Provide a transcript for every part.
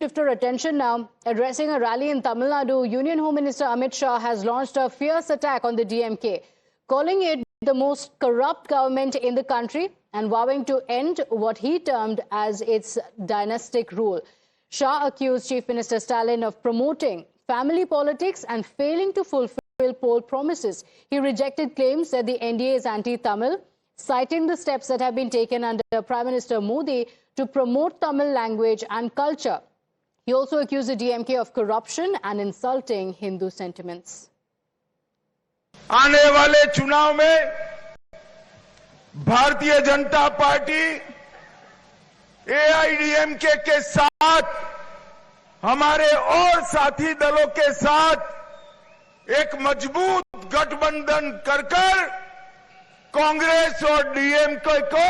Shift our attention now. Addressing a rally in Tamil Nadu, Union Home Minister Amit Shah has launched a fierce attack on the DMK, calling it the most corrupt government in the country and vowing to end what he termed as its dynastic rule. Shah accused Chief Minister Stalin of promoting family politics and failing to fulfill poll promises. He rejected claims that the NDA is anti-Tamil, citing the steps that have been taken under Prime Minister Modi to promote Tamil language and culture. He also accused the DMK of corruption and insulting Hindu sentiments. आने वाले चुनाव में Bharatiya Janata party AIADMK के साथ हमारे और साथी दलों के साथ एक मजबूत गठबंधन कर कांग्रेस और डीएमके को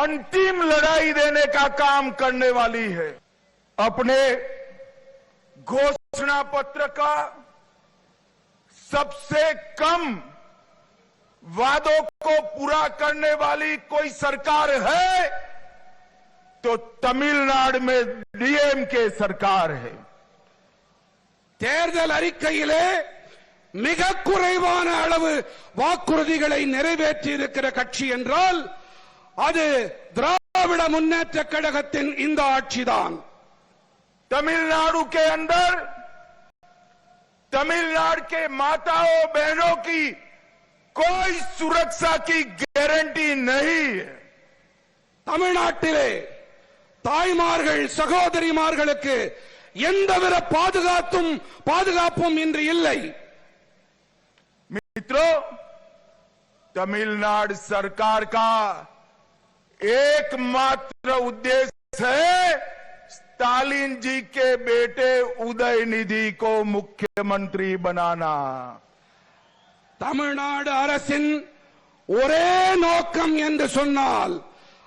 अंतिम लड़ाई देने का काम करने वाली है। अपने घोषणा पत्र का सबसे कम वादों को पूरा करने वाली कोई सरकार है तो तमिलनाडु में डीएमके सरकार है। தேர்தல் அறிக்கையிலே மிக குறைவான அளவு வாக்குறுதிகளை நிறைவேற்றி இருக்கிற கட்சி என்றால் அது திராவிட முன்னேற்ற கழகத்தின் இந்த ஆட்சிதான்। तमिलनाडु के अंदर तमिलनाडु के माताओं बहनों की कोई सुरक्षा की गारंटी नहीं है। தமிழ்நாட்டிலே தாய்மார்கள் சகோதரிமார்களுக்கு எந்தவித பாதுகாப்பும் இன்று இல்லை। मित्रों, तमिलनाडु सरकार का एकमात्र उद्देश्य है स्टालिन जी के बेटे उदयनिधि को मुख्यमंत्री बनाना। தமிழ்நாடு அரசின் ஒரே நோக்கம் என்று சொன்னால்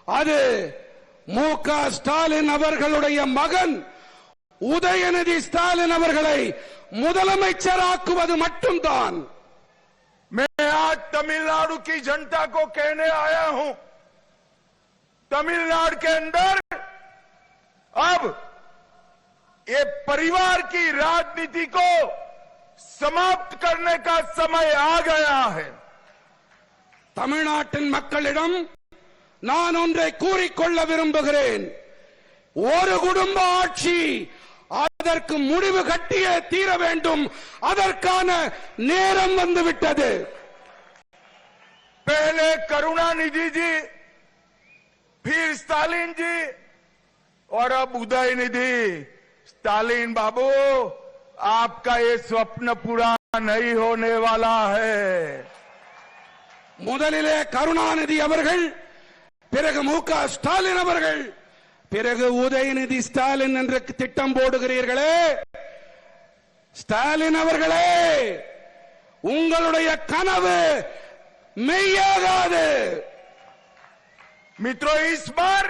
அது மு.க. ஸ்டாலின் அவர்களுடைய மகன் உதயநிதி ஸ்டாலின் அவர்களை முதலமைச்சராக்குவது மட்டும்தான்। मैं आज तमिलनाडु की जनता को कहने आया हूं, तमिलनाडु के अंदर अब ये परिवार की राजनीति को समाप्त करने का समय आ गया है। தமிழ்நாட்டின் மக்களிடம் நான் ஒன்றை கூறிக்கொள்ள விரும்புகிறேன், ஒரு குடும்ப ஆட்சி அதற்கு முடிவு கட்டியே தீர வேண்டும், அதற்கான நேரம் வந்துவிட்டது। पहले करुणानिधि जी, फिर स्टालिन जी और अब उदयनिधि। स्टालिन बाबू, आपका ये स्वप्न पूरा नहीं होने वाला है। முதலிலே கருணாநிதி அவர்கள், பிறகு மு.க. ஸ்டாலின் அவர்கள், பிறகு உதயநிதி ஸ்டாலின் என்ற திட்டம் போடுகிறீர்களே, ஸ்டாலின் அவர்களே, உங்களுடைய கனவு மெய்யாகாது। मित्रों, इस बार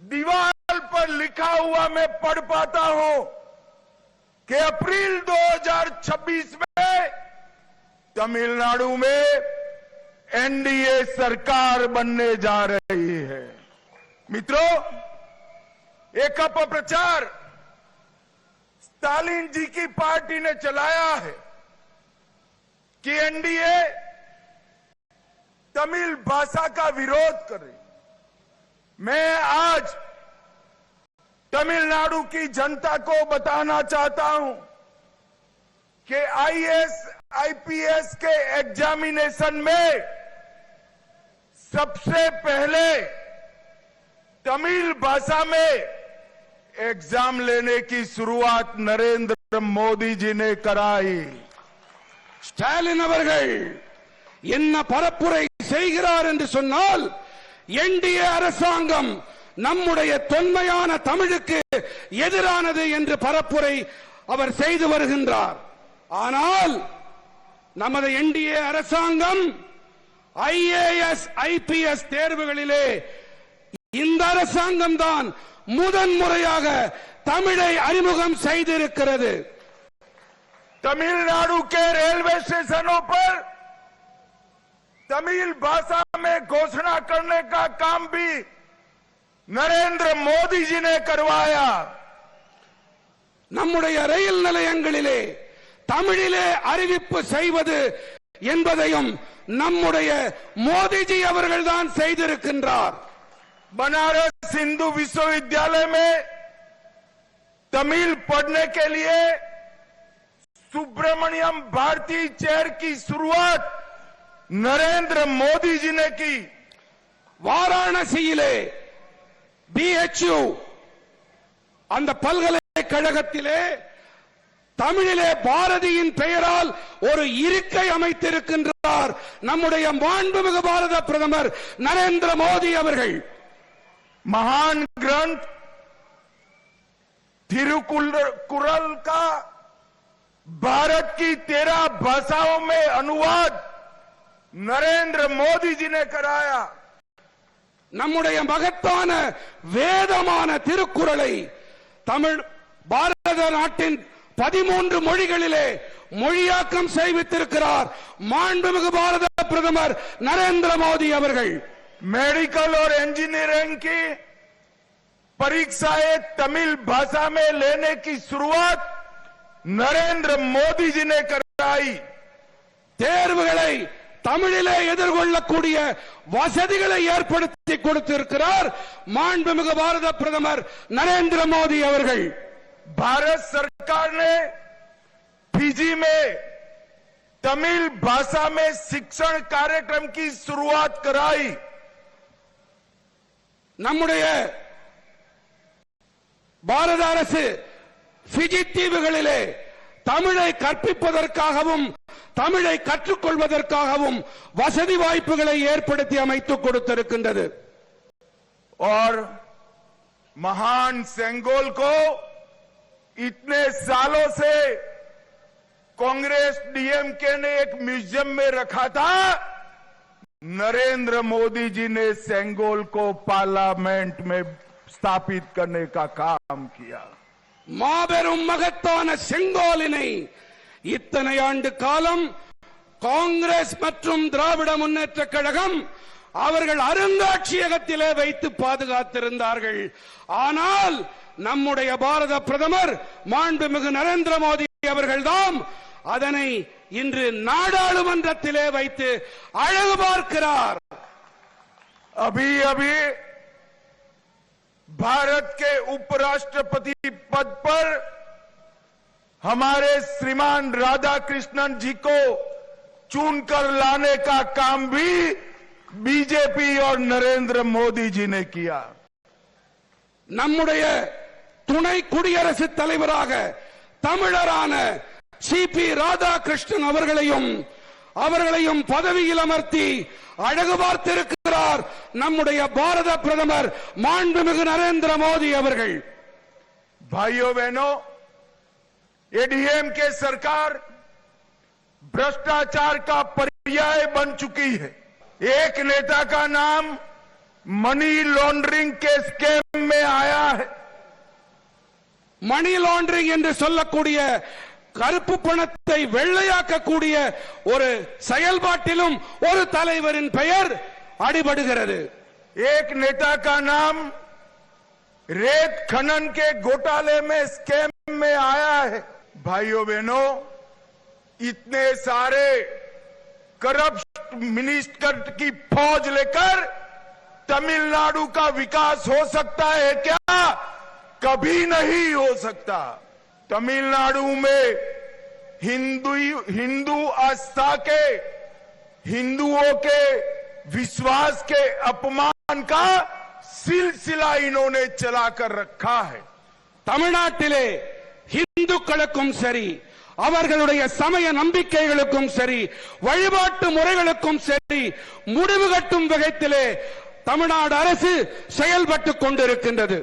दीवार पर लिखा हुआ मैं पढ़ पाता हूं कि अप्रैल 2026 में तमिलनाडु में एनडीए सरकार बनने जा रही है। मित्रों, एक अपप्रचार स्टालिन जी की पार्टी ने चलाया है कि एनडीए तमिल भाषा का विरोध करे। मैं आज तमिलनाडु की जनता को बताना चाहता हूं कि आईएएस आईपीएस के एग्जामिनेशन में सबसे पहले तमिल भाषा में एग्जाम लेने की शुरुआत नरेंद्र मोदी जी ने कराई। ஸ்டாலின் அவர்கள் என்ன பரப்புரை செய்கிறார் என்று சொன்னால், என்டிஏ அரசாங்கம் நம்முடைய தொன்மையான தமிழுக்கு எதிரானது என்று பரப்புரை அவர் செய்து வருகின்றார்। ஆனால் நமது என்டிஏ அரசாங்கம் ஐஏஎஸ் ஐபிஎஸ் தேர்வுகளிலே இந்த அரசாங்கம் தான் முதன்முறையாக தமிழை அறிமுகம் செய்திருக்கிறது। तमिलनाडु के रेलवे स्टेशनों पर तमिल भाषा में घोषणा करने का काम भी नरेंद्र मोदी जी ने करवाया। நம்முடைய ரயில் நிலையங்களிலே தமிழிலே அறிவிப்பு செய்வது என்பதையும் நம்முடைய மோடிஜி அவர்கள்தான் செய்திருக்கின்றார். बनारस हिंदू विश्वविद्यालय में तमिल पढ़ने के लिए सुब्रमण्यम भारती चेयर की शुरुआत नरेंद्र मोदी जी ने की। வாராணசியிலே BHU அந்த பல்கலைக்கழகத்திலே தமிழிலே பாரதியின் பெயரால் ஒரு இருக்கை அமைத்திருக்கின்றார் நம்முடைய மாண்புமிகு பாரத பிரதமர் நரேந்திர மோடி அவர்கள். महान ग्रंथ तिरुकुरल का भारत की 13 भाषाओं में अनुवाद नरेंद्र मोदी जी ने कराया। நம்முடைய மகத்தான வேதமான திருக்குறளை தமிழ் பாரத நாட்டின் 13 மொழிகளிலே மொழியாக்கம் செய்வித்திருக்கிறார் மாண்புமிகு பாரத பிரதமர் நரேந்திர மோடி அவர்கள். मेडिकल और इंजीनियरिंग की परीक्षाएं तमिल भाषा में लेने की शुरुआत नरेंद्र मोदी जी ने कराई। தேர்வுகளை தமிழிலே எதிர்கொள்ளக்கூடிய வசதிகளை ஏற்படுத்தி கொடுத்திருக்கிறார் மாண்புமிகு பாரத பிரதமர் நரேந்திர மோடி அவர்கள். भारत सरकार ने फिजी में तमिल भाषा में शिक्षण कार्यक्रम की शुरुआत कराई। நம்முடைய பாரத அரசு பிஜி தீவுகளிலே தமிழை கற்பிப்பதற்காகவும் தமிழை கற்றுக்கொள்வதற்காகவும் வசதி வாய்ப்புகளை ஏற்படுத்தி அமைத்துக் கொடுத்திருக்கின்றது. और महान सेंगोल को इतने सालों से कांग्रेस डीएमके ने एक म्यूजियम में रखा था। नरेंद्र मोदी जी ने सेंगोल को पार्लियामेंट में स्थापित करने का काम किया। மாபெரும் மகத்தான செங்கோலினை இத்தனை ஆண்டு காலம் காங்கிரஸ் மற்றும் திராவிட முன்னேற்ற கழகம் அவர்கள் அருங்காட்சியகத்திலே வைத்து பாதுகாத்திருந்தார்கள். ஆனால் நம்முடைய பாரத பிரதமர் மாண்புமிகு நரேந்திர மோடி அவர்கள்தான் அதனை இன்று நாடாளுமன்றத்திலே வைத்து அழகு பார்க்கிறார். अभी अभी भारत के उपराष्ट्रपति पद पर हमारे श्रीमान राधाकृष्णन जी को चुनकर लाने का काम भी बीजेपी और नरेंद्र मोदी जी ने किया. நம்முடைய துணை குடியரசுத் தலைவராக தமிழரான CP ராதாகிருஷ்ணன் அவர்களையும் பதவியில் அமர்த்தி அழகு பார்த்திருக்கிறார் நம்முடைய பாரத பிரதமர் மாண்புமிகு நரேந்திர மோடி அவர்கள். भाइयों बहनों, एडीएमके सरकार भ्रष्टाचार का पर्याय बन चुकी है. एक नेता का नाम मनी लॉन्ड्रिंग के स्कैम में आया है. மணி லாண்டரிங் என்று சொல்லக்கூடிய கருப்பு பணத்தை வெள்ளையாக்கக்கூடிய ஒரு செயல்பாட்டிலும் ஒரு தலைவரின் பெயர் அடிபடுகிறது. एक नेता का नाम रेत खनन के घोटाले में स्कैम में आया है. भाइयों बहनों, इतने सारे करप्ट मिनिस्टर की फौज लेकर तमिलनाडु का विकास हो सकता है क्या? कभी नहीं हो सकता. तमिलनाडु में हिंदू आस्था के, हिंदुओं के विश्वास के अपमान का सिलसिला इन्होंने चलाकर रखा है. தமிழ்நாட்டிலே இந்துக்களுக்கும் சரி, அவர்களுடைய சமய நம்பிக்கைகளுக்கும் சரி, வழிபாட்டு முறைகளுக்கும் சரி முடிவு கட்டும் வகையிலே தமிழ்நாடு அரசு செயல்பட்டுக் கொண்டிருக்கின்றது.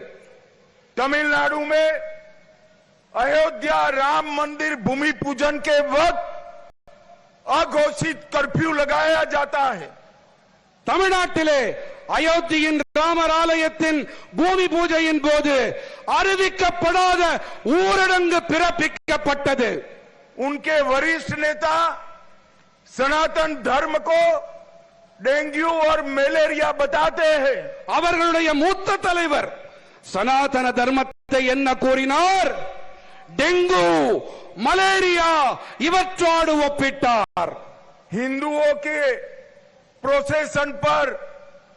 तमिलनाडु में अयोध्या राम मंदिर भूमि पूजन के वक्त अघोषित कर्फ्यू लगाया जाता है. தமிழ்நாட்டிலே அயோத்தியின் ராமர் ஆலயத்தின் பூமி பூஜையின் போது அறிவிக்கப்படாத ஊரடங்கு பிறப்பிக்கப்பட்டது. उनके वरिष्ठ नेता सनातन धर्म को डेंगू और मलेरिया बताते हैं। அவர்களுடைய மூத்த தலைவர் சனாதன தர்மத்தை என்ன கூறினார்? டெங்கு மலேரியா இவற்றோடு ஒப்பிட்டார். हिंदुओं के प्रोसेशन पर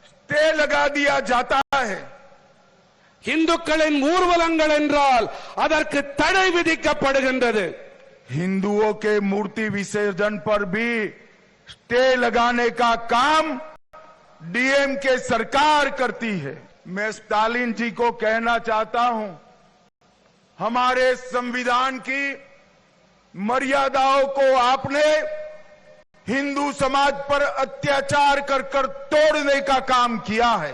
स्टे लगा दिया जाता है। இந்துக்களின் ஊர்வலங்கள் என்றால் அதற்கு தடை விதிக்கப்படுகின்றது. हिंदुओं के मूर्ति विसर्जन पर भी स्टे लगाने का काम डीएमके सरकार करती है। मैं स्टालिन जी को कहना चाहता हूं, हमारे संविधान की मर्यादाओं को आपने हिंदू समाज पर अत्याचार कर तोड़ने का काम किया है।